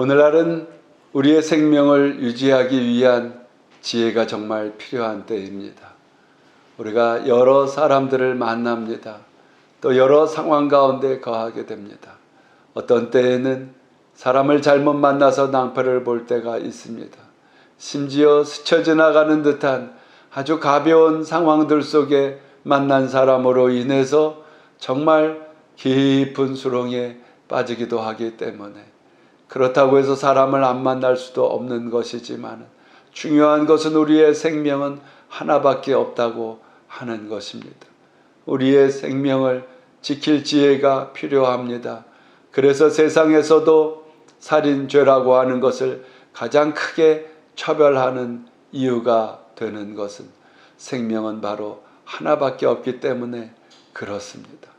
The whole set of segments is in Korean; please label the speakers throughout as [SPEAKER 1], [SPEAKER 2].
[SPEAKER 1] 오늘날은 우리의 생명을 유지하기 위한 지혜가 정말 필요한 때입니다. 우리가 여러 사람들을 만납니다. 또 여러 상황 가운데 거하게 됩니다. 어떤 때에는 사람을 잘못 만나서 낭패를 볼 때가 있습니다. 심지어 스쳐 지나가는 듯한 아주 가벼운 상황들 속에 만난 사람으로 인해서 정말 깊은 수렁에 빠지기도 하기 때문에, 그렇다고 해서 사람을 안 만날 수도 없는 것이지만 중요한 것은 우리의 생명은 하나밖에 없다고 하는 것입니다. 우리의 생명을 지킬 지혜가 필요합니다. 그래서 세상에서도 살인죄라고 하는 것을 가장 크게 처벌하는 이유가 되는 것은 생명은 바로 하나밖에 없기 때문에 그렇습니다.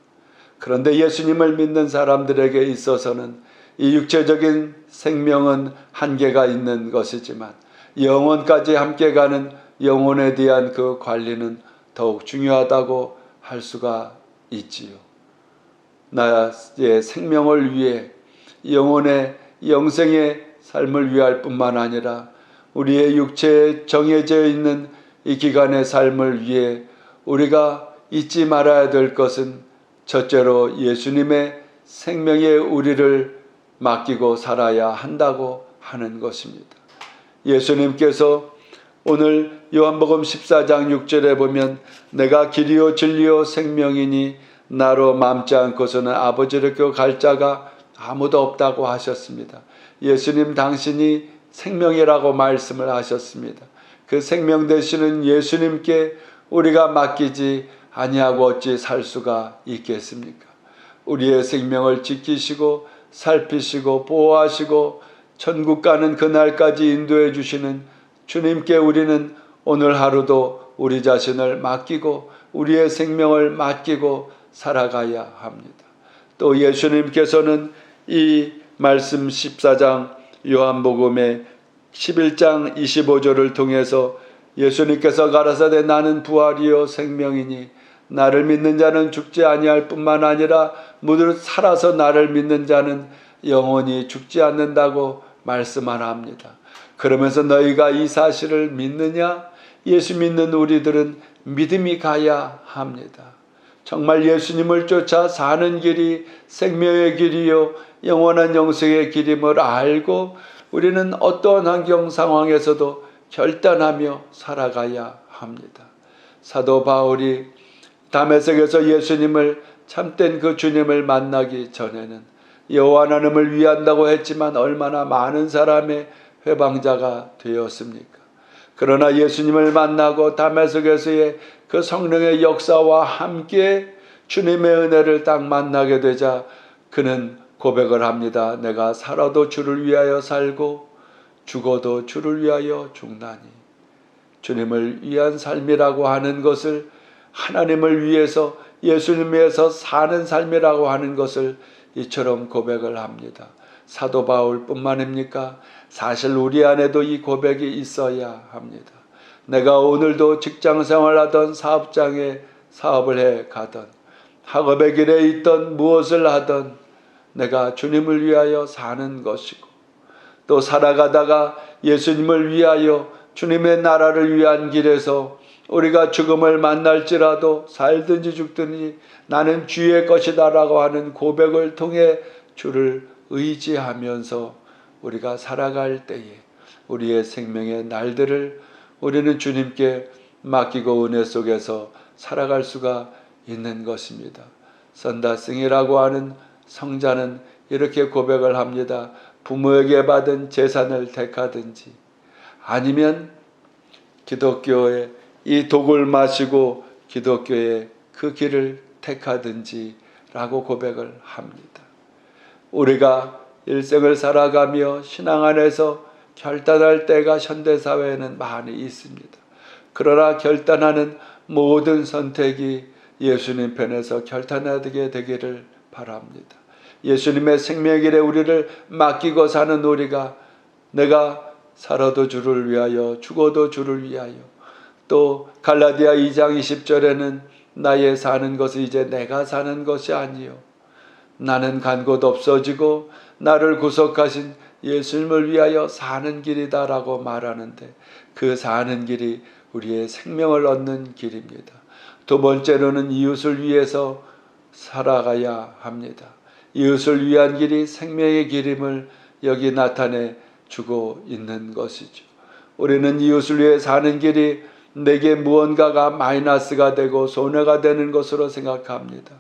[SPEAKER 1] 그런데 예수님을 믿는 사람들에게 있어서는 이 육체적인 생명은 한계가 있는 것이지만 영혼까지 함께 가는 영혼에 대한 그 관리는 더욱 중요하다고 할 수가 있지요. 나의 생명을 위해, 영혼의 영생의 삶을 위할 뿐만 아니라 우리의 육체에 정해져 있는 이 기간의 삶을 위해 우리가 잊지 말아야 될 것은 첫째로 예수님의 생명에 우리를 맡기고 살아야 한다고 하는 것입니다. 예수님께서 오늘 요한복음 14장 6절에 보면 내가 길이요 진리요 생명이니 나로 맘지 않고서는 아버지께로 갈 자가 아무도 없다고 하셨습니다. 예수님 당신이 생명이라고 말씀을 하셨습니다. 그 생명 되시는 예수님께 우리가 맡기지 아니하고 어찌 살 수가 있겠습니까? 우리의 생명을 지키시고 살피시고 보호하시고 천국 가는 그날까지 인도해 주시는 주님께 우리는 오늘 하루도 우리 자신을 맡기고 우리의 생명을 맡기고 살아가야 합니다. 또 예수님께서는 이 말씀 14장 요한복음의 11장 25절을 통해서 예수님께서 가라사대 나는 부활이요 생명이니 나를 믿는 자는 죽지 아니할 뿐만 아니라 무릇 살아서 나를 믿는 자는 영원히 죽지 않는다고 말씀하랍니다. 그러면서 너희가 이 사실을 믿느냐? 예수 믿는 우리들은 믿음이 가야 합니다. 정말 예수님을 쫓아 사는 길이 생명의 길이요 영원한 영생의 길임을 알고 우리는 어떠한 환경 상황에서도 결단하며 살아가야 합니다. 사도 바울이 다메섹에서 예수님을 참된 그 주님을 만나기 전에는 여호와 하나님을 위한다고 했지만 얼마나 많은 사람의 회방자가 되었습니까? 그러나 예수님을 만나고 다메섹에서의 그 성령의 역사와 함께 주님의 은혜를 딱 만나게 되자 그는 고백을 합니다. 내가 살아도 주를 위하여 살고 죽어도 주를 위하여 죽나니. 주님을 위한 삶이라고 하는 것을, 하나님을 위해서 예수님을 위해서 사는 삶이라고 하는 것을 이처럼 고백을 합니다. 사도 바울뿐만입니까? 사실 우리 안에도 이 고백이 있어야 합니다. 내가 오늘도 직장생활하던 사업장에 사업을 해 가던 학업의 길에 있던 무엇을 하던 내가 주님을 위하여 사는 것이고 또 살아가다가 예수님을 위하여 주님의 나라를 위한 길에서 우리가 죽음을 만날지라도 살든지 죽든지 나는 주의 것이다 라고 하는 고백을 통해 주를 의지하면서 우리가 살아갈 때에 우리의 생명의 날들을 우리는 주님께 맡기고 은혜 속에서 살아갈 수가 있는 것입니다. 선다승이라고 하는 성자는 이렇게 고백을 합니다. 부모에게 받은 재산을 택하든지 아니면 기독교의 이 독을 마시고 기독교의 그 길을 택하든지 라고 고백을 합니다. 우리가 일생을 살아가며 신앙 안에서 결단할 때가 현대사회에는 많이 있습니다. 그러나 결단하는 모든 선택이 예수님 편에서 결단하게 되기를 바랍니다. 예수님의 생명의 길에 우리를 맡기고 사는 우리가 내가 살아도 주를 위하여 죽어도 주를 위하여, 또 갈라디아 2장 20절에는 나의 사는 것은 이제 내가 사는 것이 아니요 나는 간 곳 없어지고 나를 구속하신 예수님을 위하여 사는 길이다라고 말하는데 그 사는 길이 우리의 생명을 얻는 길입니다. 두 번째로는 이웃을 위해서 살아가야 합니다. 이웃을 위한 길이 생명의 길임을 여기 나타내 주고 있는 것이죠. 우리는 이웃을 위해 사는 길이 내게 무언가가 마이너스가 되고 손해가 되는 것으로 생각합니다.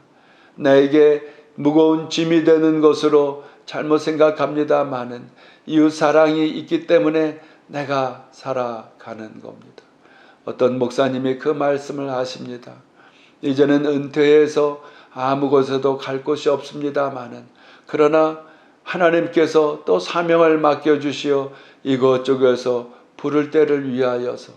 [SPEAKER 1] 나에게 무거운 짐이 되는 것으로 잘못 생각합니다마는 이웃 사랑이 있기 때문에 내가 살아가는 겁니다. 어떤 목사님이 그 말씀을 하십니다. 이제는 은퇴해서 아무 곳에도 갈 곳이 없습니다마는 그러나 하나님께서 또 사명을 맡겨주시어 이것저것에서 부를 때를 위하여서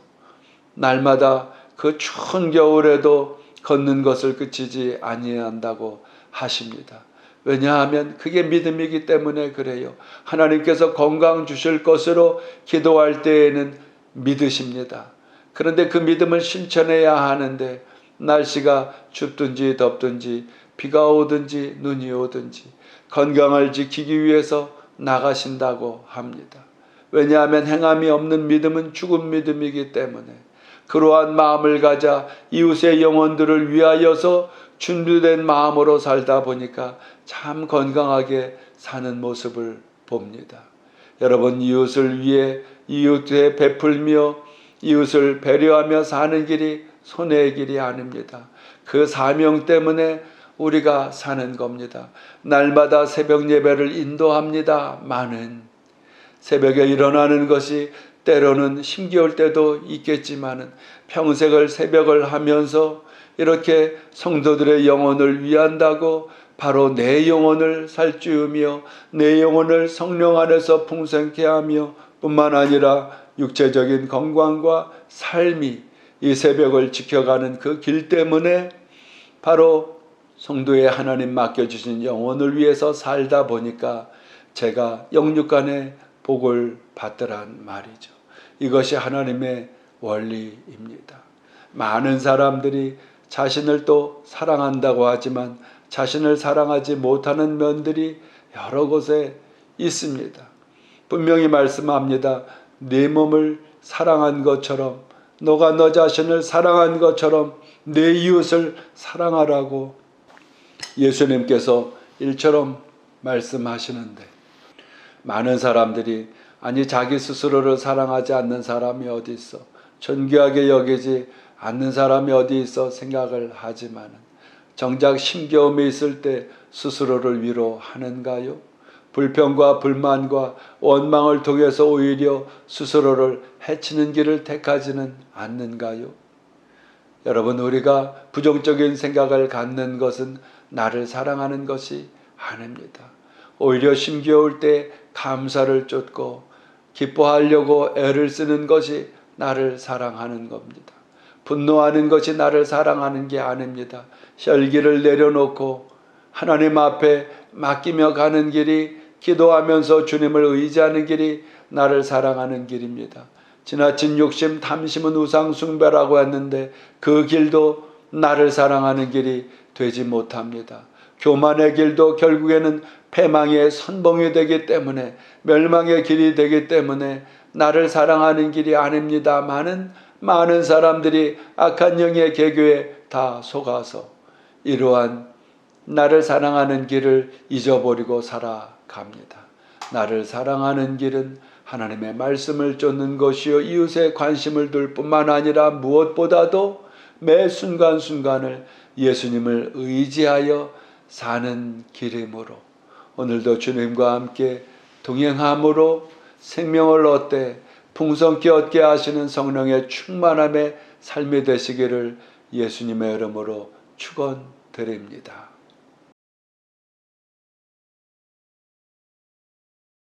[SPEAKER 1] 날마다 그 추운 겨울에도 걷는 것을 그치지 아니한다고 하십니다. 왜냐하면 그게 믿음이기 때문에 그래요. 하나님께서 건강 주실 것으로 기도할 때에는 믿으십니다. 그런데 그 믿음을 실천해야 하는데 날씨가 춥든지 덥든지 비가 오든지 눈이 오든지 건강을 지키기 위해서 나가신다고 합니다. 왜냐하면 행함이 없는 믿음은 죽은 믿음이기 때문에 그러한 마음을 가져 이웃의 영혼들을 위하여서 준비된 마음으로 살다 보니까 참 건강하게 사는 모습을 봅니다. 여러분, 이웃을 위해 이웃에 베풀며 이웃을 배려하며 사는 길이 손해의 길이 아닙니다. 그 사명 때문에 우리가 사는 겁니다. 날마다 새벽 예배를 인도합니다마는 새벽에 일어나는 것이 때로는 힘겨울 때도 있겠지만은 평생을 새벽을 하면서 이렇게 성도들의 영혼을 위한다고 바로 내 영혼을 살찌우며 내 영혼을 성령 안에서 풍성케 하며 뿐만 아니라 육체적인 건강과 삶이 이 새벽을 지켜가는 그 길 때문에 바로 성도의 하나님 맡겨주신 영혼을 위해서 살다 보니까 제가 영육간의 복을 받더란 말이죠. 이것이 하나님의 원리입니다. 많은 사람들이 자신을 또 사랑한다고 하지만 자신을 사랑하지 못하는 면들이 여러 곳에 있습니다. 분명히 말씀합니다. 네 몸을 사랑한 것처럼 너가 너 자신을 사랑한 것처럼 내 이웃을 사랑하라고 예수님께서 일처럼 말씀하시는데 많은 사람들이 아니 자기 스스로를 사랑하지 않는 사람이 어디 있어 존귀하게 여기지 않는 사람이 어디 있어 생각을 하지만 정작 힘겨움이 있을 때 스스로를 위로하는가요? 불평과 불만과 원망을 통해서 오히려 스스로를 해치는 길을 택하지는 않는가요? 여러분, 우리가 부정적인 생각을 갖는 것은 나를 사랑하는 것이 아닙니다. 오히려 힘겨울 때 감사를 쫓고 기뻐하려고 애를 쓰는 것이 나를 사랑하는 겁니다. 분노하는 것이 나를 사랑하는 게 아닙니다. 혈기를 내려놓고 하나님 앞에 맡기며 가는 길이 기도하면서 주님을 의지하는 길이 나를 사랑하는 길입니다. 지나친 욕심, 탐심은 우상 숭배라고 했는데 그 길도 나를 사랑하는 길이 되지 못합니다. 교만의 길도 결국에는 패망의 선봉이 되기 때문에 멸망의 길이 되기 때문에 나를 사랑하는 길이 아닙니다마는 많은 사람들이 악한 영의 계교에 다 속아서 이러한 나를 사랑하는 길을 잊어버리고 살아갑니다. 나를 사랑하는 길은 하나님의 말씀을 쫓는 것이요 이웃의 관심을 둘 뿐만 아니라 무엇보다도 매 순간순간을 예수님을 의지하여 사는 길이므로 오늘도 주님과 함께 동행함으로 생명을 얻되 풍성케 얻게 하시는 성령의 충만함의 삶이 되시기를 예수님의 이름으로 축원드립니다.